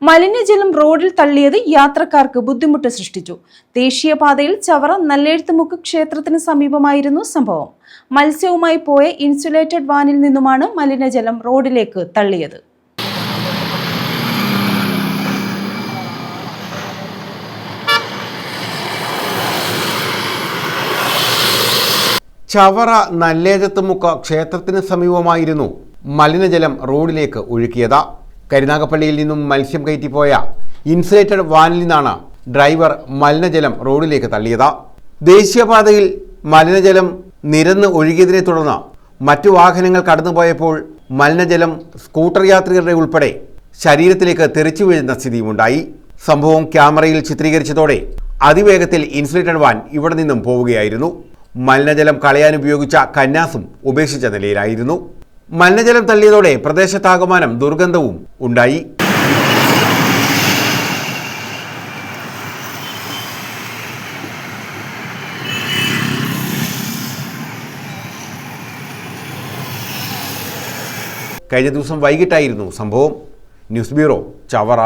മലിനജലം റോഡിൽ തള്ളിയത് യാത്രക്കാർക്ക് ബുദ്ധിമുട്ട് സൃഷ്ടിച്ചു. ദേശീയപാതയിൽ ചവറ നല്ലെഴുത്തുമുക്ക് ക്ഷേത്രത്തിന് സമീപമായിരുന്നു സംഭവം. മത്സ്യവുമായി പോയ ഇൻസുലേറ്റഡ് വാനിൽ നിന്നുമാണ് മലിനജലം റോഡിലേക്ക് തള്ളിയത്. ചവറ നല്ലേഴത്തുമുക്ക് ക്ഷേത്രത്തിന് സമീപമായിരുന്നു മലിനജലം റോഡിലേക്ക് ഒഴുക്കിയത്. കരുനാഗപ്പള്ളിയിൽ നിന്നും മത്സ്യം കയറ്റിപ്പോയ ഇൻസുലേറ്റഡ് വാനിൽ നിന്നാണ് ഡ്രൈവർ മലിനജലം റോഡിലേക്ക് തള്ളിയത്. ദേശീയപാതയിൽ മലിനജലം നിരന്ന് ഒഴുകിയതിനെ തുടർന്ന് മറ്റു വാഹനങ്ങൾ കടന്നുപോയപ്പോൾ മലിനജലം സ്കൂട്ടർ യാത്രികരുടെ ഉൾപ്പെടെ ശരീരത്തിലേക്ക് തെറിച്ചു വീഴുന്ന സ്ഥിതിയുമുണ്ടായി. സംഭവം ക്യാമറയിൽ ചിത്രീകരിച്ചതോടെ അതിവേഗത്തിൽ ഇൻസുലേറ്റഡ് വാൻ ഇവിടെ നിന്നും പോവുകയായിരുന്നു. മലിനജലം കളയാൻ ഉപയോഗിച്ച കന്നാസും ഉപേക്ഷിച്ച നിലയിലായിരുന്നു. മലിനജലം തള്ളിയതോടെ പ്രദേശത്താകമാനം ദുർഗന്ധവും ഉണ്ടായി. കഴിഞ്ഞ ദിവസം വൈകിട്ടായിരുന്നു സംഭവം. News bureau, Chavara.